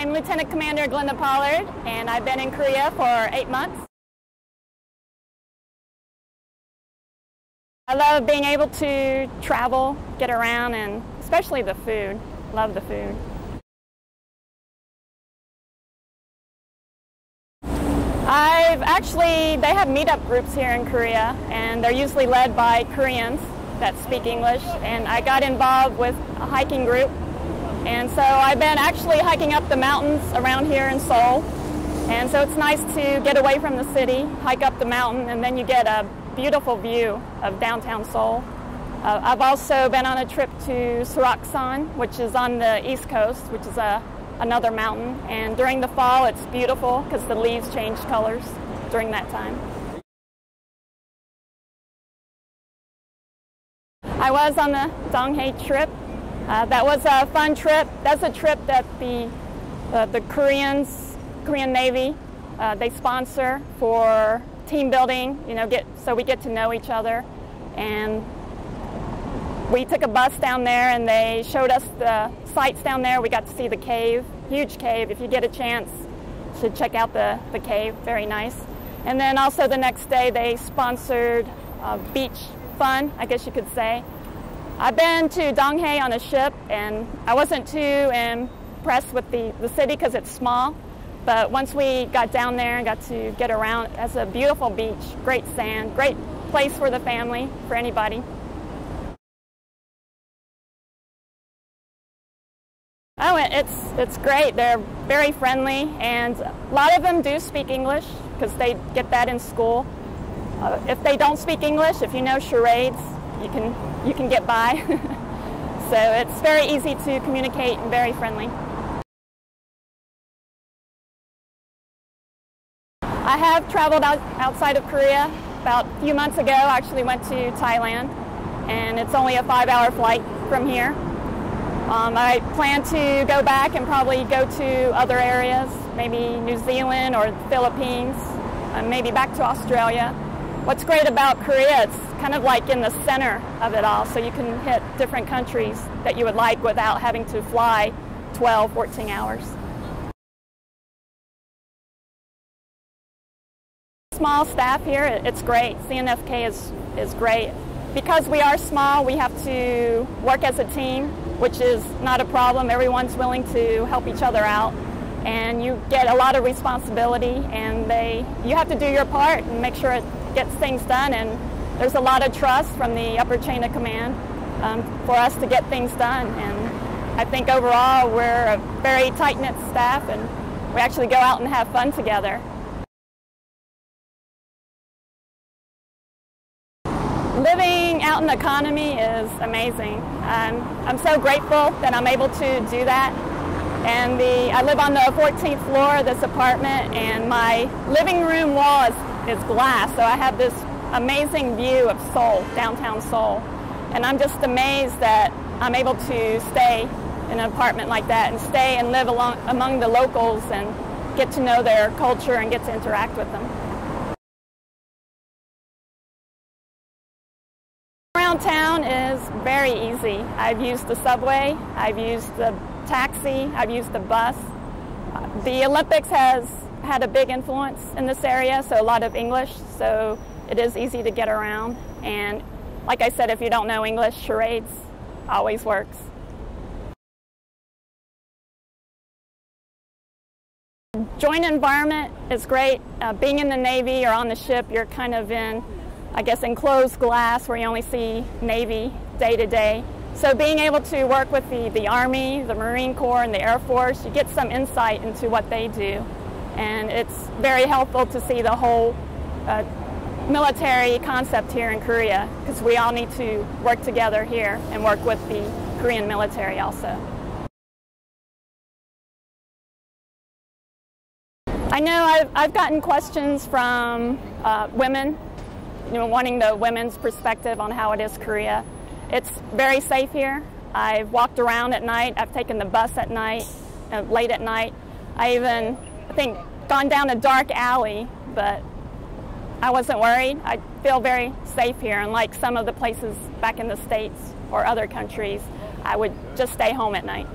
I'm Lieutenant Commander Glenda Pollard, and I've been in Korea for 8 months. I love being able to travel, get around, and especially the food. Love the food. They have meetup groups here in Korea, and they're usually led by Koreans that speak English, and I got involved with a hiking group, and so I've been actually hiking up the mountains around here in Seoul, and so it's nice to get away from the city, hike up the mountain, and then you get a beautiful view of downtown Seoul. I've also been on a trip to Seoraksan, which is on the east coast, which is another mountain, and during the fall it's beautiful because the leaves change colors during that time. I was on the Donghae trip. That was a fun trip. That's a trip that the Korean Navy, they sponsor for team building, so we get to know each other. And we took a bus down there and they showed us the sights down there. We got to see the cave, huge cave. If you get a chance, you should check out the cave, very nice. And then also the next day they sponsored beach fun, I guess you could say. I've been to Donghae on a ship, and I wasn't too impressed with the city because it's small. But once we got down there and got to get around, it's a beautiful beach, great sand, great place for the family, for anybody. Oh, it's great. They're very friendly, and a lot of them do speak English because they get that in school. If they don't speak English, if you know charades, you can get by. So it's very easy to communicate and very friendly. I have traveled outside of Korea. About a few months ago, I actually went to Thailand, and it's only a 5-hour flight from here. I plan to go back and probably go to other areas, maybe New Zealand or the Philippines, maybe back to Australia. What's great about Korea, it's kind of like in the center of it all, so you can hit different countries that you would like without having to fly 12, 14 hours. Small staff here, it's great. CNFK is great. Because we are small, we have to work as a team, which is not a problem. Everyone's willing to help each other out, and you get a lot of responsibility, and you have to do your part and make sure it gets things done, and there's a lot of trust from the upper chain of command for us to get things done. And I think overall we're a very tight-knit staff, and we actually go out and have fun together. Living out in the economy is amazing. I'm so grateful that I'm able to do that. And I live on the 14th floor of this apartment, and my living room wall is glass, so I have this amazing view of Seoul, downtown Seoul. And I'm just amazed that I'm able to stay in an apartment like that and stay and live among the locals and get to know their culture and get to interact with them. Around town is very easy. I've used the subway, I've used the taxi, I've used the bus. The Olympics has had a big influence in this area, so a lot of English, so it is easy to get around. And like I said, if you don't know English, charades always works. Joint environment is great. Being in the Navy or on the ship, you're kind of in, I guess, enclosed glass where you only see Navy day to day. So being able to work with the Army, the Marine Corps, and the Air Force, you get some insight into what they do. And it's very helpful to see the whole military concept here in Korea, because we all need to work together here and work with the Korean military also. I know I've gotten questions from women, wanting the women's perspective on how it is Korea. It's very safe here. I've walked around at night. I've taken the bus at night, late at night. I think, gone down a dark alley, but I wasn't worried. I feel very safe here, unlike some of the places back in the States or other countries. I would just stay home at night.